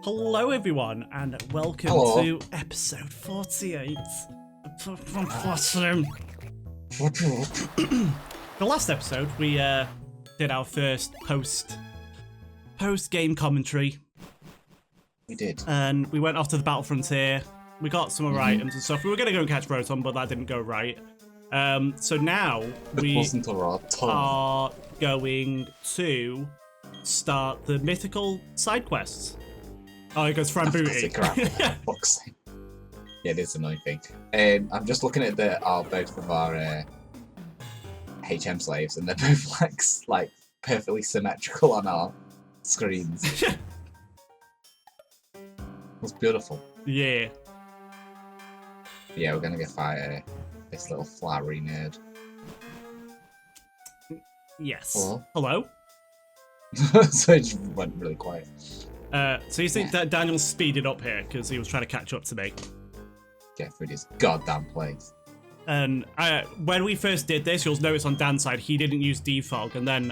Hello everyone, and welcome to episode 48 from Platinum. The last episode, we did our first post-game commentary. We did. And we went off to the battle frontier. We got some of our items and stuff. We were going to go and catch Rotom, but that didn't go right. So now we are going to start the mythical side quests. Oh, it goes from booty. Yeah, it is annoying thing. I'm just looking at both of our HM slaves, and they're both like perfectly symmetrical on our screens. It's beautiful. Yeah. Yeah, we're gonna go fight this little flowery nerd. Yes. Hello? Hello? So it just went really quiet. So you think that Daniel speeded up here because he was trying to catch up to me? Get through this goddamn place. And when we first did this, you'll notice on Dan's side, he didn't use defog, and then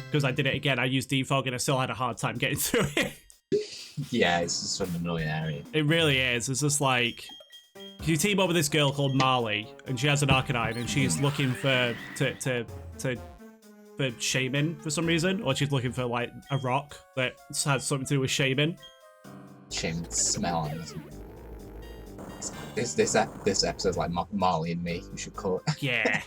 because I did it again, I used defog, and I still had a hard time getting through it. Yeah, it's just an annoying area. It really is. It's just like, you team up with this girl called Marley, and she has an Arcanine, and she's looking for shaman for some reason, or she's looking for like a rock that has something to do with shaman. Shaman smell on this. This episode's like Marley and me. We should call it. Yeah.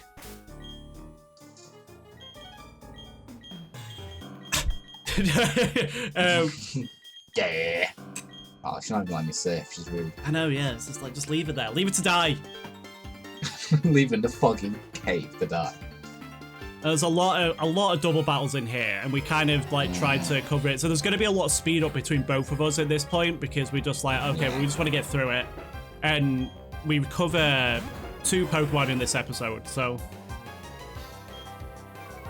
Yeah. Oh, she's not even letting me surf. She's rude. I know. Yeah. It's just like, just leave it there. Leave it to die. Leave in the fucking cave to die. There's a lot of double battles in here, and we kind of like tried to cover it. So there's going to be a lot of speed up between both of us at this point because we just like, okay, well, we just want to get through it, and we cover 2 Pokemon in this episode. So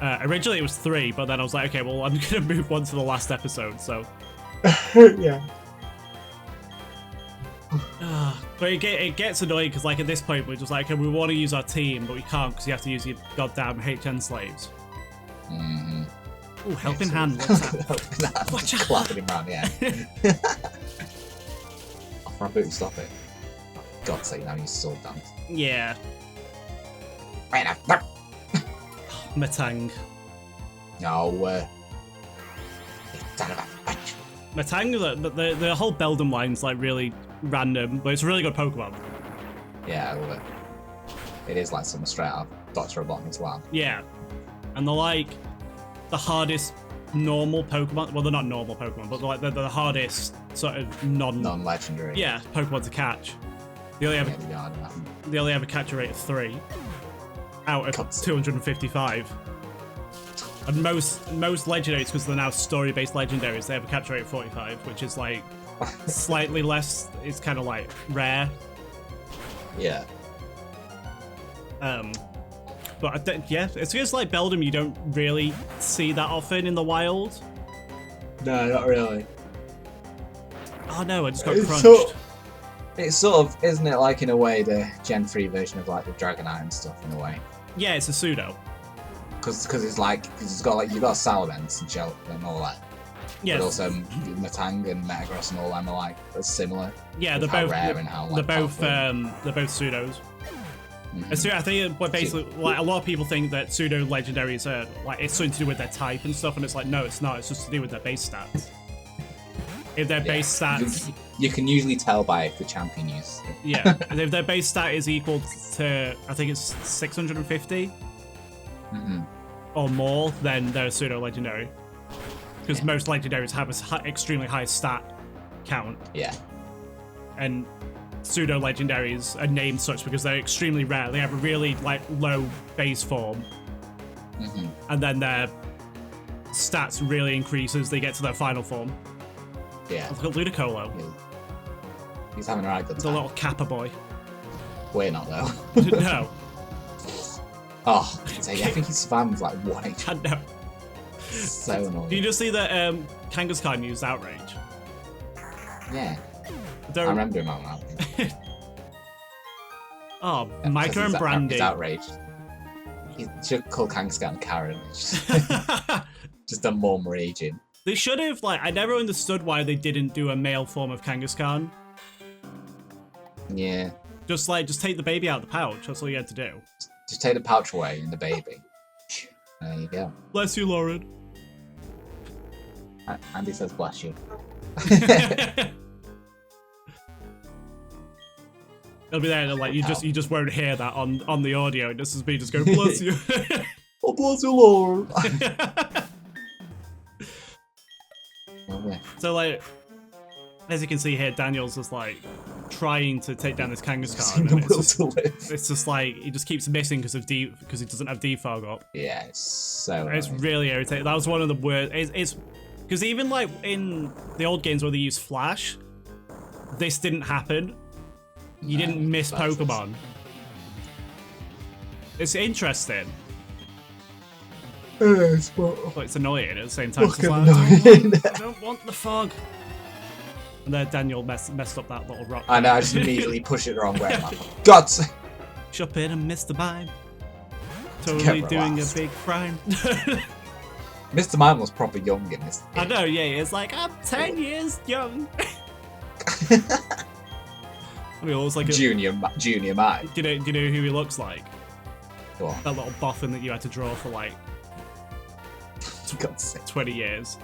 originally it was 3, but then I was like, okay, well, I'm going to move on to the last episode. So yeah. But it gets annoying because, like, at this point, we're just like, okay, we want to use our team, but we can't because you have to use your goddamn HN slaves. Mm-hmm. Ooh, helping hand. What's that? Watch out! Clapping him around, yeah. Off my boot, stop it. Oh, for God's sake, now you sword dance. Yeah. Matang. No. Matang, the whole Beldum line's like really random, but it's a really good Pokemon. Yeah, I love it. It is like something straight out of Dr. Robotnik's lab. Yeah. And they're like the hardest normal Pokemon. Well, they're not normal Pokemon, but they're the hardest sort of non-legendary. Yeah, Pokemon to catch. They only have a catch rate of 3 out of 255. And most legendaries, because they're now story-based legendaries, they have a capture rate of 45, which is like slightly less. It's kind of like rare. Yeah. But it's just like Beldum. You don't really see that often in the wild. No, not really. Oh no, I just got crunched. It's sort of, isn't it, like in a way the Gen 3 version of like the Dragonite and stuff in a way? Yeah, it's a pseudo. Because it's like, you've got Salamence and Shell and all that. Yes. But also Matang and Metagross and all them are like similar. Yeah, they're both rare and how they're both pseudos. Mm-hmm. So I think basically like a lot of people think that pseudo legendaries are like it's something to do with their type and stuff, and it's like no, it's not. It's just to do with their base stats. If their base stats, you can usually tell by if the champion uses it. Yeah, and if their base stat is equal to I think it's 650. Or more, then they're a pseudo legendary. Because most legendaries have an extremely high stat count. Yeah. And pseudo legendaries are named such because they're extremely rare. They have a really like low base form, and then their stats really increase as they get to their final form. Yeah. Look at Ludicolo. He's having a right good time. He's a little Kappa boy. We're not though. No. Oh, I think he spams like 1 HP. I know. So annoying. Did you just see that Kangaskhan used Outrage? Yeah. I remember him on that. Oh, Micah and Brandy. He's outraged. He should call Kangaskhan Karen. Just a mum raging. They should have, like, I never understood why they didn't do a male form of Kangaskhan. Yeah. Just take the baby out of the pouch. That's all you had to do. Just take the pouch away and the baby. There you go. Bless you, Lauren. Andy says bless you. It'll be there, like you just won't hear that on the audio. This is me just going, bless you. Oh, bless you, Lord. So like, as you can see here, Daniel's just like trying to take down this Kangaskhan. It's just like he just keeps missing because he doesn't have defog up. Yeah, it's so. It's really irritating. That was one of the worst. It's because even like in the old games where they use Flash, this didn't happen. You didn't miss Pokemon. It's interesting. But it's annoying at the same time. It's like, I don't want the fog. And then Daniel messed up that little rock. I know, I just immediately push it the wrong way. Like, for God's sake. Shop in and Mr. Mime. Totally doing a big crime. Mr. Mime was proper young in this. I know, yeah, it's like, I'm 10 years young. I mean, it was like a junior Mime. Do you know who he looks like? Go on. That little boffin that you had to draw for like 20 years.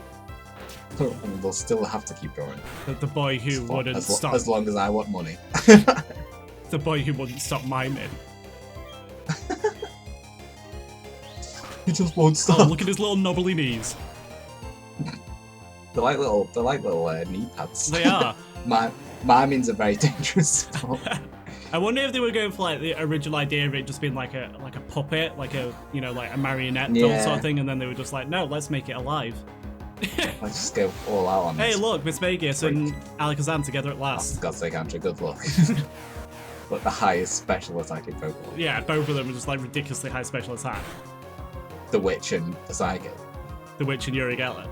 And they'll still have to keep drawing. The boy who wouldn't stop. As long as I want money. The boy who wouldn't stop miming. He just won't stop. Oh, look at his little knobbly knees. They're like little knee pads. They are. Miming's a very dangerous sport. I wonder if they were going for like the original idea of it just being like a puppet, like a a marionette doll sort of thing, and then they were just like, no, let's make it alive. Let's just go all out on this. Hey, look, Miss Vegas and Alakazam together at last. Oh, for God's sake, Andrew, good luck. But the highest special attacking Pokemon. Yeah, both of them are just like ridiculously high special attack. The Witch and the Psychic. The Witch and Urigella.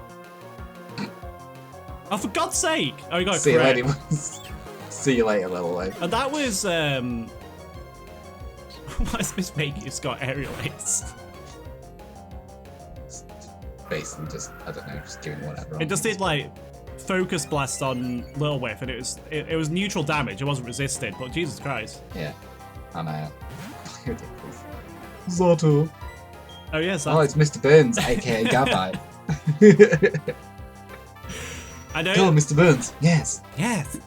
Oh, for God's sake! Oh, you got See correct. you later. See you later, little lady. And that was, why is Miss Vegas got aerial ace? Basically just, I don't know, just doing whatever. It just did, like, Focus Blast on Little Whiff, and it was neutral damage, it wasn't resisted, but Jesus Christ. Yeah. I know. Ridiculous. Zato. Oh, yes. Oh, it's Mr. Burns, aka Gabite. I know. Go on, Mr. Burns. Yes. Yes.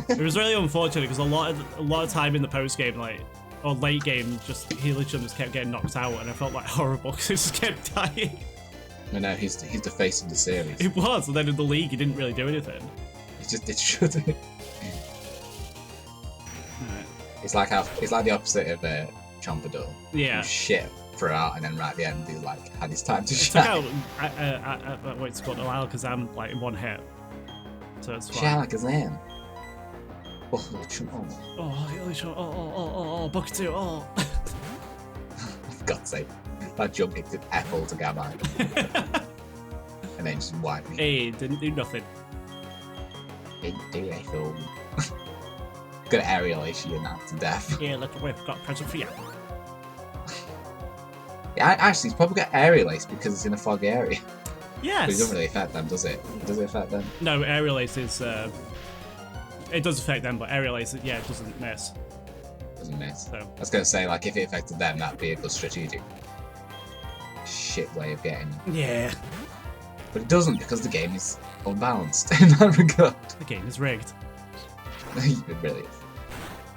It was really unfortunate because a lot of time in the post game, or late game, he literally just kept getting knocked out, and I felt like horrible because he just kept dying. I know, he's the face of the series. It was, and then in the league he didn't really do anything. It shouldn't. Right. It's like the opposite of Chompador. Yeah. Shit throughout, and then right at the end he had his time to shine. shine. What's called Alakazam in one hit. So it's fine. Alakazam. Oh, Bucket 2, oh. For God's sake. That jump hit F-all to Gabite. And then just wiped me. Hey, didn't do nothing. Didn't do F-all. Gonna aerial issue you now to death. Yeah, look, we've got a present for you. Yeah, actually, it's probably got aerial ace because it's in a foggy area. Yes. But it doesn't really affect them, does it? Does it affect them? No, aerial ace is... it does affect them, but aerial ace, yeah, it doesn't miss. Doesn't miss. So. I was going to say, if it affected them, that'd be a good strategic shit way of getting them. Yeah. But it doesn't because the game is unbalanced in that regard. The game is rigged. It really is.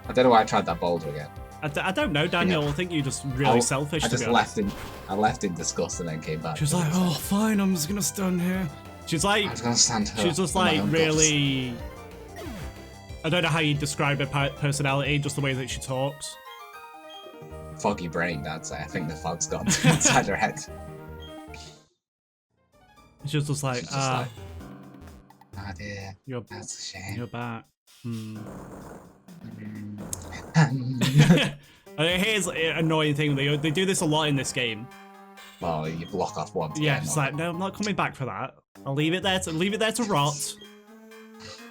I don't know why I tried that boulder again. I don't know, Daniel. I think you're just really selfish. I just left in disgust and then came back. She was like, "Oh, fine, I'm just gonna stand here." She's like, I was gonna stand her. She's just like really. I don't know how you describe her personality, just the way that she talks. Foggy brain, I'd say. I think the fog's gone inside her head. She's just like, oh dear, that's a shame. You're back. Here's an annoying thing. They do this a lot in this game. Well, you block off one. Yeah, it's like, no, I'm not coming back for that. I'll leave it there to rot.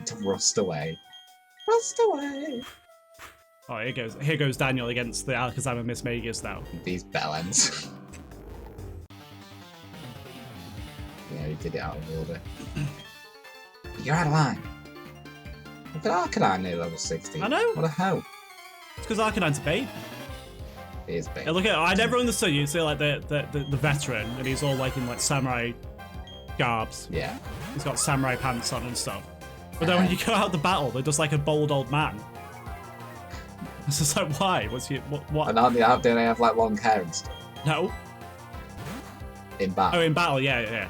To rust away. Rust away. Oh, here goes Daniel against the Alakazam and Miss Magus now. These bellends. Yeah, already did it out of order. You're out of line. Look at Arcanine near level 60. I know. What the hell? It's because Arcanine's a babe. He is babe. Yeah, look at I never understood. You see like the veteran, and he's all like in like samurai garbs. Yeah. He's got samurai pants on and stuff. But then when you go out the battle, they're just like a bold old man. It's just like, why? What's your what? And don't they have like long hair and stuff? No. In battle. Oh, in battle, yeah.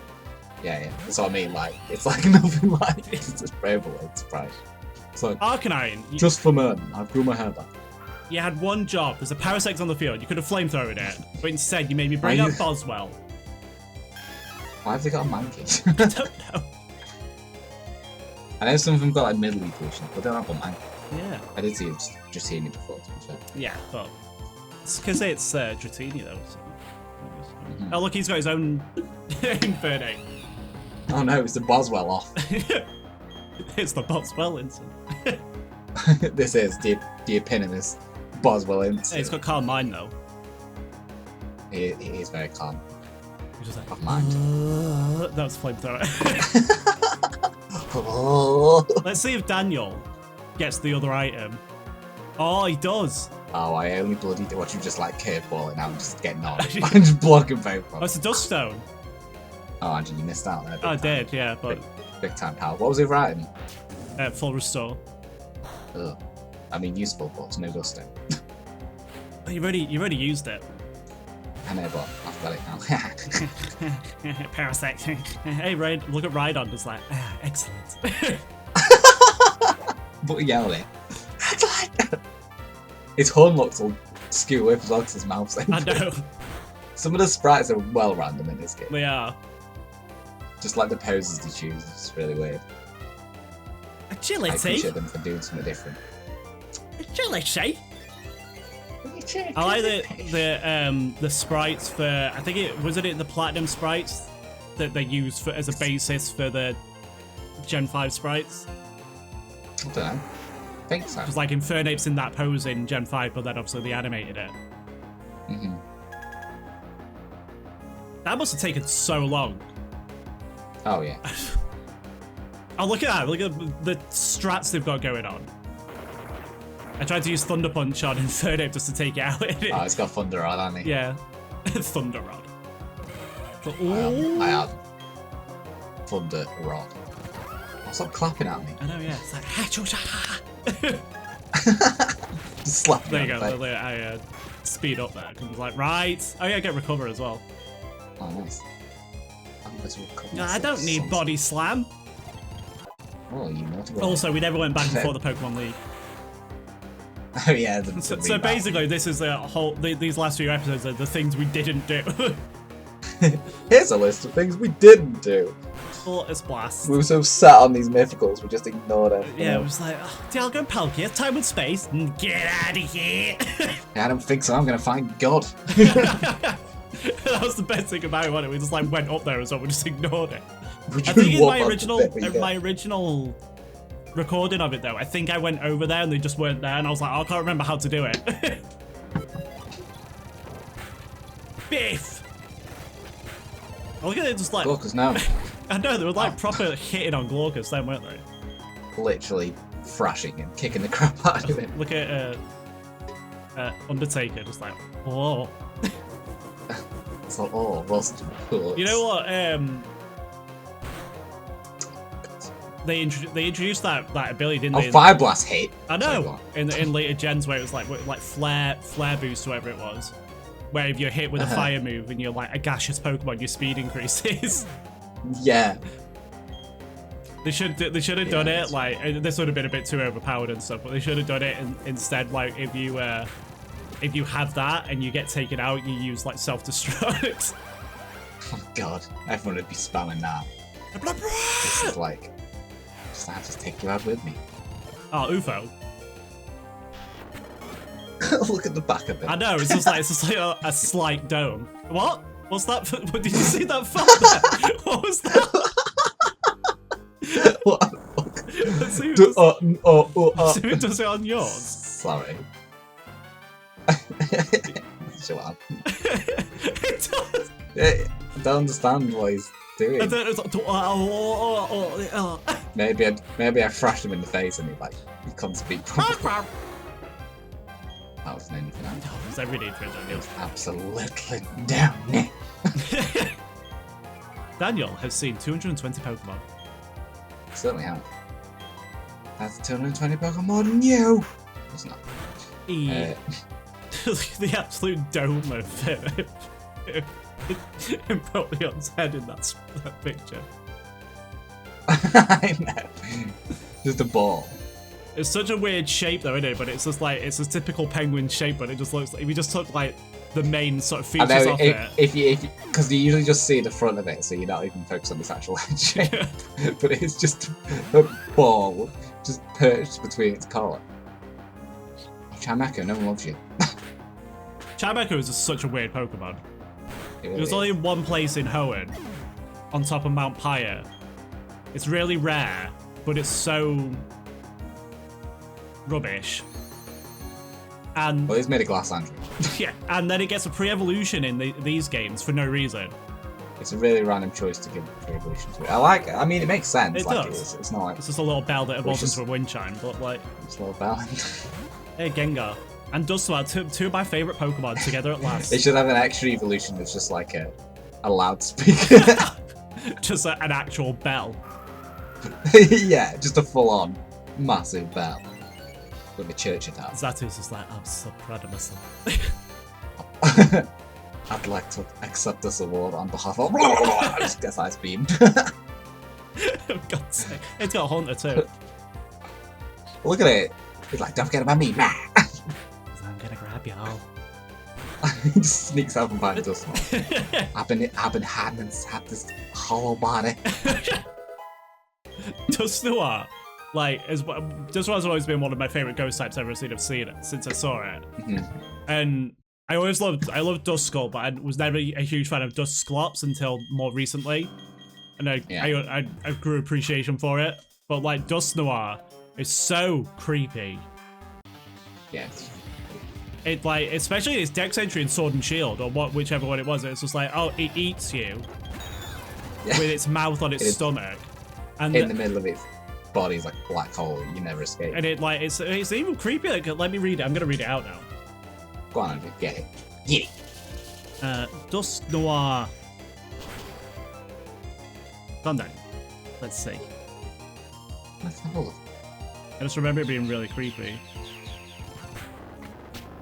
Yeah. That's what I mean. Like, it's like nothing like it's just Beyblade surprise. So Arcanine, just for men, I grew my hair back. you had one job. There's a Parasect on the field. You could have flamethrowered it, but instead you made me bring up Boswell. Why have they got a monkey? I don't know. I know some of them got like middle equation, but they don't have a monkey. Yeah. I did see Dratini before, to be fair. Yeah, but it's because it's Dratini though. So. Oh look, he's got his own Infernape. Oh no, it's the Boswell off. It's the Boswell instant. This is the eponymous Boswell instant. Hey, it's got calm mind though. He is very calm. He's just like, Of mind. That was flamethrower. Let's see if Daniel gets the other item. Oh, he does. Oh, I only bloody watch you just like curveballing out and just getting on. I'm just blocking both of them. Oh, it's a dust stone. Oh, Andrew, you missed out there. Oh, I did, yeah, but Big time power. What was the other item? full restore. Ugh. I mean, useful, but no gusto. You've already used it. I know, but I've got it now. Parasect. Hey, look at Rhydon, just like, excellent. But yell at it. His horn looks all skew away as well because his mouth's empty. I know. Some of the sprites are well random in this game. They are. Just like the poses they choose, it's really weird. I Agility. appreciate them for doing something different. Agility. I like the sprites for, I think it was the platinum sprites that they use for as a basis for the Gen 5 sprites. I don't know. I think so. Because like Infernape's in that pose in Gen 5, but then obviously they animated it. Mm-hmm. That must have taken so long. Oh yeah. Oh, look at that. Look at the strats they've got going on. I tried to use Thunder Punch on Infernape just to take it out. Oh, it's got Thunder Rod, hasn't it? Yeah. Thunder Rod. But, I have Thunder Rod. Oh, stop clapping at me. I know, yeah. It's like, Just slap there me you on go. the face. I speed up there. Cause like, right. Oh yeah, get recover as well. Oh, nice. I'm going to recover. No, I don't need Body Slam. Oh, you naughty boy. Also, we never went back before the Pokemon League. Oh yeah. So basically, this is the whole. These last few episodes are the things we didn't do. Here's a list of things we didn't do. It's blast. We were so sat on these mythicals, we just ignored it. Yeah, it was like, oh, Dialga and Palkia, time and space, get out of here. I don't think so. I'm gonna find God. That was the best thing about it, wasn't it? We just like went up there and so we just ignored it. I think in my original recording of it though, I think I went over there and they just weren't there, and I was like, oh, I can't remember how to do it. Biff. Look at it, just like. Glaucus, no. I know they were like proper hitting on Glaucus then, weren't they? Literally thrashing and kicking the crap out of him. Look at Undertaker, just like, oh. It's like, oh, Rust. You know what? They introduced that ability, didn't they? Oh, Fire Blast hit. I know. In later gens where it was like flare boost, whatever it was, where if you're hit with a fire move and you're like a gaseous Pokemon, your speed increases. Yeah. They should have done it like this would have been a bit too overpowered and stuff, but they should have done it instead. Like if you have that and you get taken out, you use like self-destruct. Oh god, everyone would be spamming that. This is like, I have to take you out with me. Oh, UFO. Look at the back of it. I know, it's just like a slight dome. What? What's that? What, did you see that font there? What was that? What? Let's see if it does it on yours. Sorry. Shut up. It does. I don't understand why he's doing? And then it's like, Maybe I thrashed him in the face and he couldn't speak properly. That wasn't anything else. It was every day for Daniel. Absolutely down it. Daniel has seen 220 Pokemon. Certainly have. That's 220 Pokemon more than you. It's not. The absolute dome of Empoleon's head in that picture. I know. Just a ball. It's such a weird shape though, isn't it? But it's just like, it's a typical penguin shape, but it just looks like, if you just took like the main sort of features of it. If you because you usually just see the front of it, so you're not even focused on this actual head shape. But it's just a ball just perched between its collar. Charmander, no one loves you. Charmander is just such a weird Pokemon. It really There's only one place in Hoenn, on top of Mount Pyre. It's really rare, but it's so rubbish. And well, he's made a glass android. yeah, and then it gets a pre-evolution in these games for no reason. It's a really random choice to give pre-evolution to it. I like it. I mean, it makes sense. It does. It's not like it's just a little bell that evolves into a wind chime, but like it's a little bell. Hey, Gengar and Dusknoir, two of my favourite Pokemon together at last. It should have an extra evolution that's just like a loudspeaker. Just an actual bell. Yeah, just a full-on massive bell with a church attached. Zatu's just like, I'm so proud of myself. I'd like to accept this award on behalf of. I just guess I beamed. For God's sake, it's got a Haunter too. Look at it. He's like, don't forget about me, man. I'm gonna grab y'all. He just sneaks up and finds us. I've been had this hollow body. Dusknoir, like, Dusknoir's always been one of my favorite ghost types I've ever seen. I've seen it since I saw it, and I loved Duskull, but I was never a huge fan of Dusclops until more recently, and I grew appreciation for it. But like Dusknoir is so creepy. Yes. It like, especially its Dex entry in Sword and Shield, or whichever one it was. It's just like, oh, it eats you with its mouth on its stomach, and in the middle of its body is like a black hole. You never escape. And it like it's even creepy. Like, let me read it. I'm gonna read it out now. Go on, get it. Get it. Dusknoir. Calm down. Let's see. Let's have a look. I just remember it being really creepy.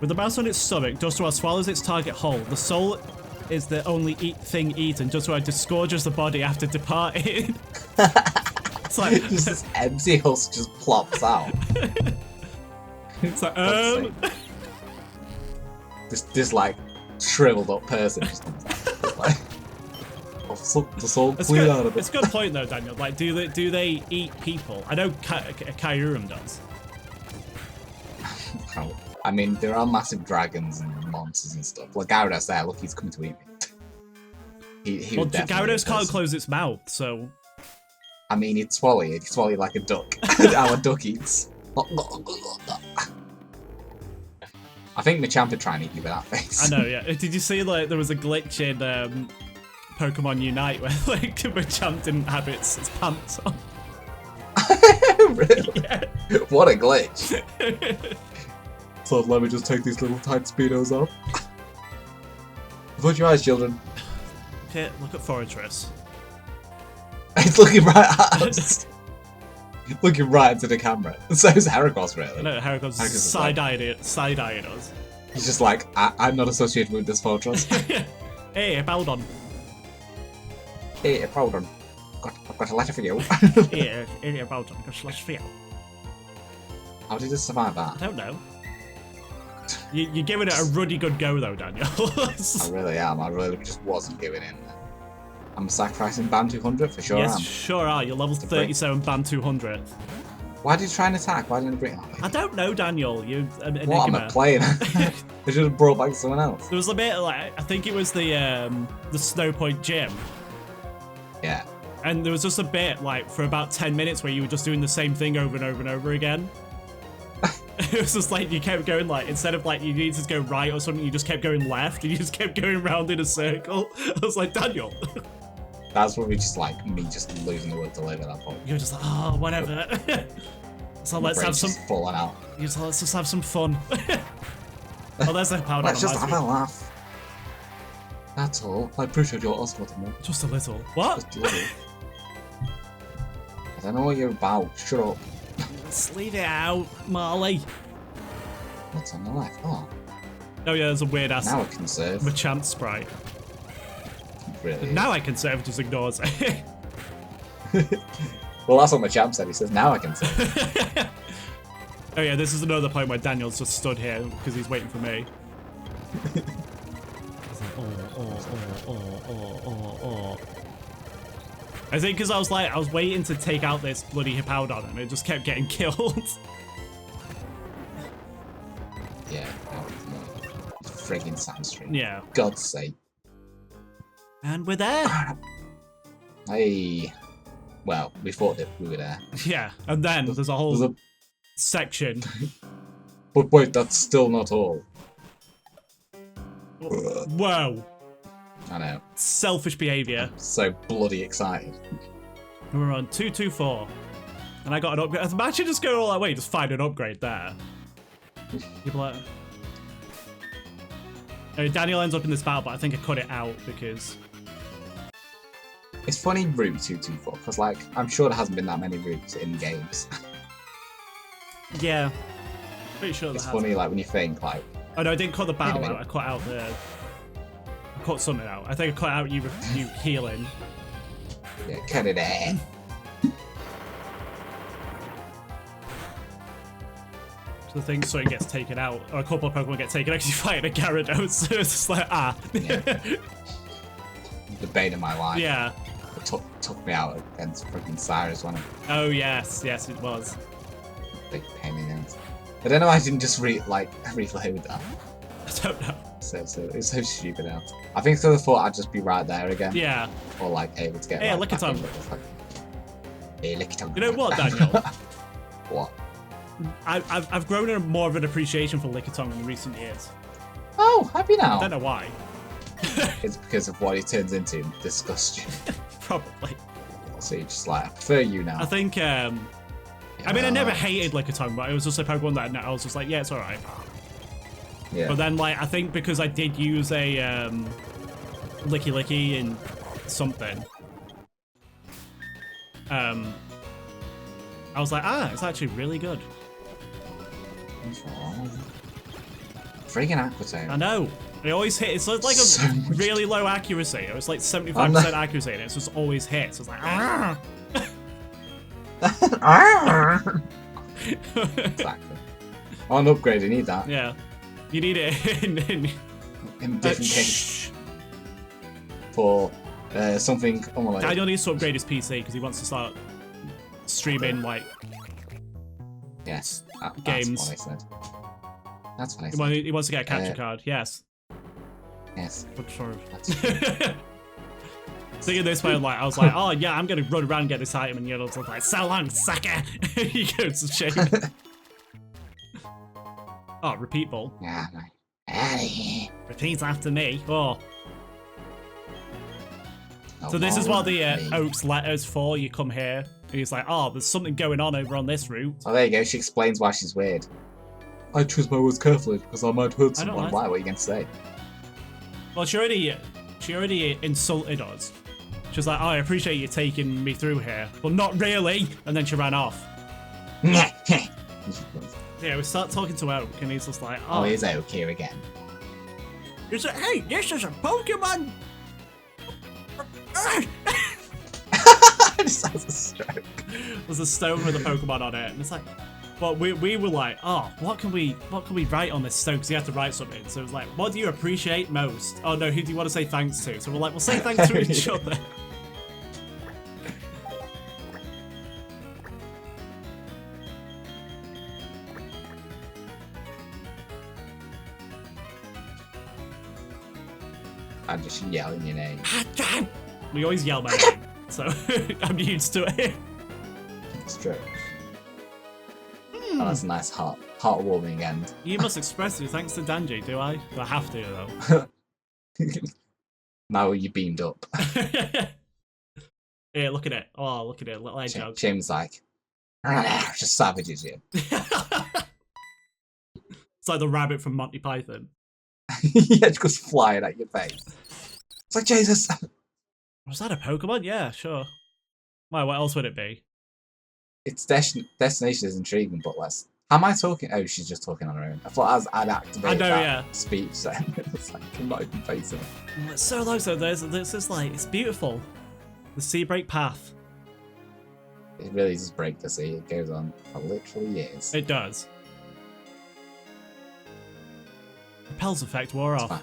With the mouse on its stomach, Dusknoir swallows its target whole. The soul is the only thing eaten. Dusknoir disgorges the body after departing. It's like just this empty husk just plops out. It's like this like shriveled up person just comes out. Like, I've sucked the soul clean out of it. It's a good point though, Daniel. Like, do they eat people? I know Kyurem does. I mean, there are massive dragons and monsters and stuff. Like Gyarados there, look, he's coming to eat me. Well, Gyarados can't close its mouth, so. I mean, he'd swallow you. He'd swallow you like a duck. Our duck eats. I think Machamp would try and eat you with that face. I know, yeah. Did you see, like, there was a glitch in Pokemon Unite where, like, Machamp didn't have its pants on? Really? Yeah. What a glitch. So let me just take these little tight speedos off. Put your eyes, children. Okay, look at Fortress. It's looking right at us. Looking right into the camera. So is Heracross, really. No, Heracross is side-eyeing us. He's just like, I'm not associated with this Fortress. Hey, Baldon. Hey, Baldon. I've got a letter for you. Hey, Baldon, I've got a letter for you. How did it survive that? I don't know. You're giving it a ruddy good go, though, Daniel. I really am. I really just wasn't giving in. I'm sacrificing Band 200 for sure. Yes, am. sure are. You're level 37 Band 200. Why did you try and attack? Why didn't you bring it? I don't know, Daniel. You enigma. What am I playing? I should have brought back someone else. There was a bit like, I think it was the Snow Point Gym. Yeah. And there was just a bit like for about 10 minutes where you were just doing the same thing over and over and over again. It was just like you kept going like, instead of like you needed to go right or something, you just kept going left and you just kept going round in a circle. I was like, Daniel. That's probably just like me just losing the will to live at that point. You're just like, oh, whatever. So My let's have brain's some. just falling out. You're just like, let's just have some fun. Oh, there's a powder. Let's just have a laugh. That's all. I appreciate your Oscar more. Just a little. What? Just a little. I don't know what you're about. Shut up. Let's leave it out, Marley. What's on the left? Oh. Oh yeah, there's a weird ass Now I can serve. Machamp sprite. Really? Now I can serve, just ignores it. Well, that's what Machamp said. He says, now I can serve. Oh yeah, this is another point where Daniel's just stood here because he's waiting for me. He's like, oh. I think because I was waiting to take out this bloody Hippowdon and it just kept getting killed. Yeah, that was not friggin' Sandstream. Yeah. God's sake. And we're there. Hey. Well, we thought that we were there. Yeah, and then there's a whole section. But wait, that's still not all. Whoa. I know. Selfish behaviour. So bloody excited. We're on 224. And I got an upgrade. Imagine just going all that way, just find an upgrade there. You'd be like... Daniel ends up in this battle, but I think I cut it out because... It's funny Route 224, because like, I'm sure there hasn't been that many routes in games. Yeah. Pretty sure It's funny like when you think like... Oh no, I didn't cut the battle out, I cut out the... I cut something out. I think I cut out you healing. Yeah, cut it out. So the thing sort of gets taken out, or a couple of Pokemon get taken out because you fight a Gyarados, so it's just like, ah. Yeah. The bane of my life. Yeah. It took me out against freaking Cyrus, wasn't it? Oh yes, yes it was. Big pain in the ass. I don't know why I didn't just reload that. I don't know. So it's so stupid now. I think so I thought I'd just be right there again. Yeah. Or like able to get Hey, right Lickitung. Hey, Lickitung. You know what, Daniel? What? I've grown in more of an appreciation for Lickitung in recent years. Oh, happy now. I don't know why. It's because of what he turns into. Disgust you. Probably. So you're just like, I prefer you now. I think, I mean, I never hated Lickitung, but it was just a Pokemon that I was just like, yeah, it's alright. Yeah. But then, like, I think because I did use a Licky Licky in something, I was like, it's actually really good. What's wrong? Friggin' Aquatone. I know. It always hits. It's like a So really low accuracy. It was like 75% accuracy, and it's just always hits. It's like, Exactly. On upgrade, you need that. Yeah. You need it in different case. For something unrelated. Daniel needs to upgrade his PC because he wants to start streaming like Yes. games. That's what I said. That's what I said. He wants to get a capture card. Yes. Yes. Good for That's Thinking this way, like I was like, oh yeah, I'm gonna run around and get this item, and you're just like, so long, sucker. He goes to shame. Oh, repeat ball. Yeah, no. Repeat after me. Oh. So this is what the Oak's letters for. You come here, and he's like, oh, there's something going on over on this route. Oh, there you go. She explains why she's weird. I choose my words carefully because I might hurt someone. Why? What are you going to say? Well, she already insulted us. She was like, oh, I appreciate you taking me through here. Well, not really. And then she ran off. Yeah, we start talking to Oak, and he's just like, oh, here's Oak here again. He's like, hey, this is a Pokemon. Just has a stroke. There's a stone with a Pokemon on it, and it's like, but we were like, oh, what can we write on this stone? Because you have to write something. So it was like, what do you appreciate most? Oh no, who do you want to say thanks to? So we're like, we'll say thanks to each other. I'm just yelling your name. We always yell my name, so I'm used to it. It's true. Oh, that's a nice heartwarming end. You must express your thanks to Danji, do I? Do I have to, though? Now you're beamed up. Yeah, look at it. Oh, look at it, little hedgehog. Shaman's like, just savages you. It's like the rabbit from Monty Python. Yeah, it goes flying at your face. It's like, Jesus. Was that a Pokemon? Yeah, sure. Why, what else would it be? Its destination is intriguing, but less. How am I talking? Oh, she's just talking on her own. I thought I'd activate that speech then. It's like, I'm not even facing it. It's so low, so there's this like, it's beautiful. The sea break path. It really does break the sea. It goes on for literally years. It does. Repel's effect wore off.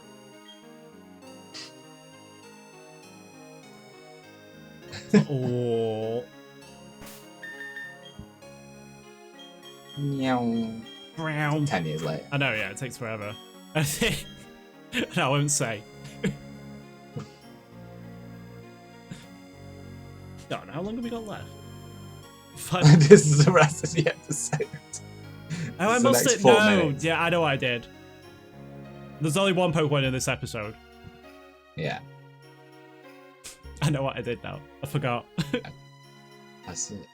Oh. Brown. 10 years later. I know, yeah, it takes forever. I think. No, I won't say. God, how long have we got left? This is the rest of the episode. Oh, I must have. No, yeah, I know what I did. There's only one Pokemon in this episode. Yeah. I know what I did now. I forgot. That's it.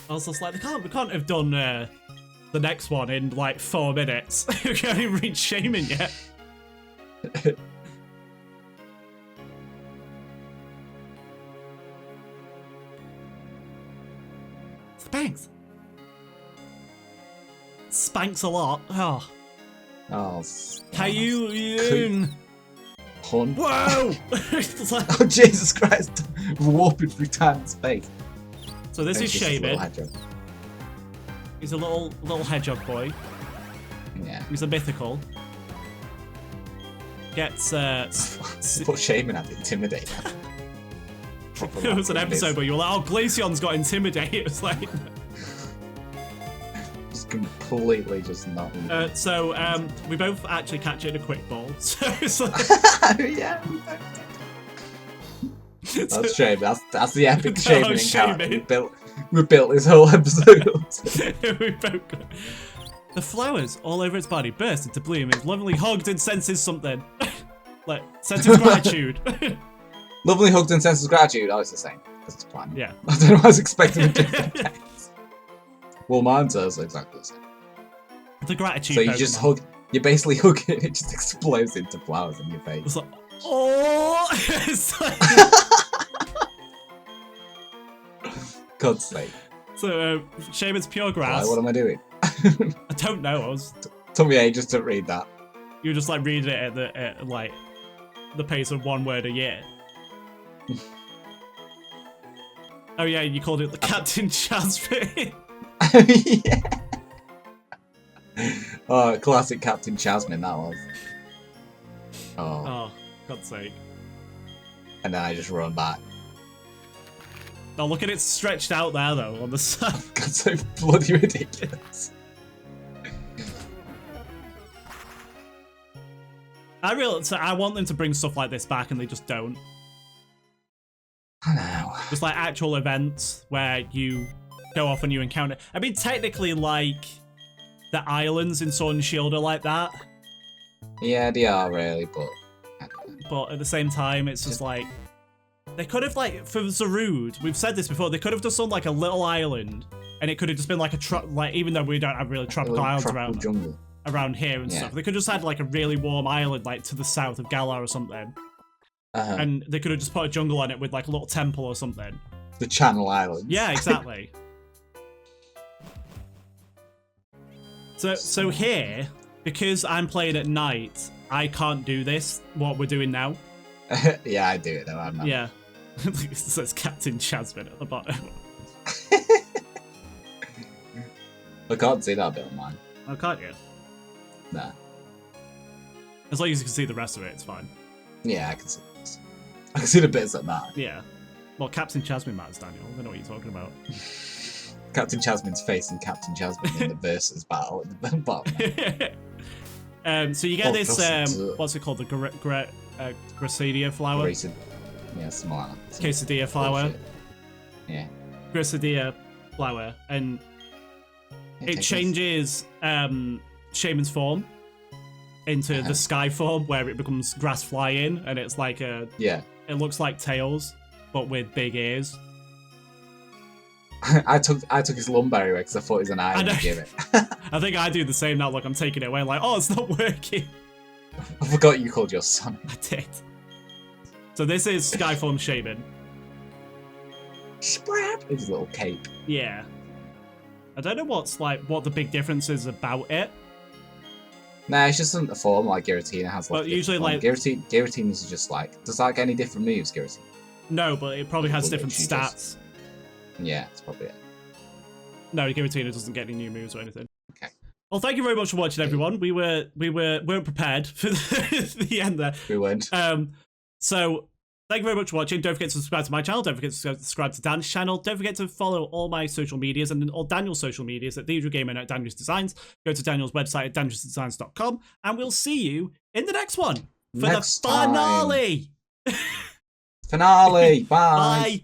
I was just like, we can't have done the next one in like 4 minutes. We can't even reach Shaman yet. Spanks. Spanks a lot. Oh. Oh. Caillou. Hun. Whoa! Oh, Jesus Christ. Warping through time and space. So this is Shaman. He's a little hedgehog boy. Yeah. He's a mythical. Gets Put Shaman at Intimidate. It was an episode where you were like, oh, Glaceon's got Intimidate. It was like just completely just not. So we both actually catch it in a quick ball. So it's like yeah. That's Shaman. That's the epic Shaman encounter. We built this whole episode. We both got... The flowers all over its body burst into bloom. It's lovingly hugged and senses something. Like, senses gratitude. Lovely hugged and senses gratitude. Oh, it's the same. Because it's planned. Yeah. I don't know, I was expecting a different text. Well, mine says exactly the same. The gratitude. So you just hug, you basically hug it, it just explodes into flowers in your face. It's like, oh! It's like... God's sake. So, Shaman's pure grass. What am I doing? I don't know. Took me ages to read that. You were just like reading it at like the pace of 1 word a year. Oh yeah, you called it the Captain Jasmine. Yeah. Oh, classic Captain Jasmine that was. Oh, God's sake. And then I just run back. Oh, look at it stretched out there though on the side. God's so bloody ridiculous. I want them to bring stuff like this back and they just don't. I know. Just like actual events where you go off and you encounter. I mean, technically, like the islands in Sword and Shield are like that. Yeah, they are really, but. But at the same time, it's just like they could have like for Zarude. We've said this before. They could have just done like a little island, and it could have just been like like even though we don't have really tropical islands around here and stuff. They could have just had like a really warm island like to the south of Galar or something. And they could have just put a jungle on it with like a little temple or something. The Channel Islands. Yeah, exactly. So here, because I'm playing at night, I can't do this, what we're doing now. Yeah, I do it though, I'm not. Yeah. It says Captain Jasmine at the bottom. I can't see that bit on mine. Oh, can't you? Nah. As long as you can see the rest of it, it's fine. Yeah, I can see this. I can see the bits that matter. Yeah. Well, Captain Jasmine matters, Daniel. I don't know what you're talking about. Captain Jasmine's face and Captain Jasmine in the versus battle at the bottom. So you get this, what's it called? The Gracidia flower? Yeah, small. Quesadilla flower. Bullshit. Yeah. Gracidia flower. And it changes Shaman's form into the sky form where it becomes grass flying and it's like a it looks like Tails, but with big ears. I took his lumbar away because I thought it was an eye and I gave it. I think I do the same now. Look, I'm taking it away. Like, oh, it's not working. I forgot you called your son. I did. So this is Skyform Shaman. Sprap! His little cape. Yeah. I don't know what the big difference is about it. Nah, it's just a form like Giratina has. But usually, like Giratina is just like. Does that get any different moves, Giratina? No, but it probably has different stats. Yeah, that's probably it. No, Giratina doesn't get any new moves or anything. Okay. Well, thank you very much for watching, everyone. We weren't prepared for the end there. We weren't. So thank you very much for watching. Don't forget to subscribe to my channel. Don't forget to subscribe to Dan's channel. Don't forget to follow all my social medias and all Daniel's social medias at TheUsualGamer and at Daniel's Designs. Go to Daniel's website at danielsdesigns.com, and we'll see you in the next one for the finale. Finale. Bye. Bye.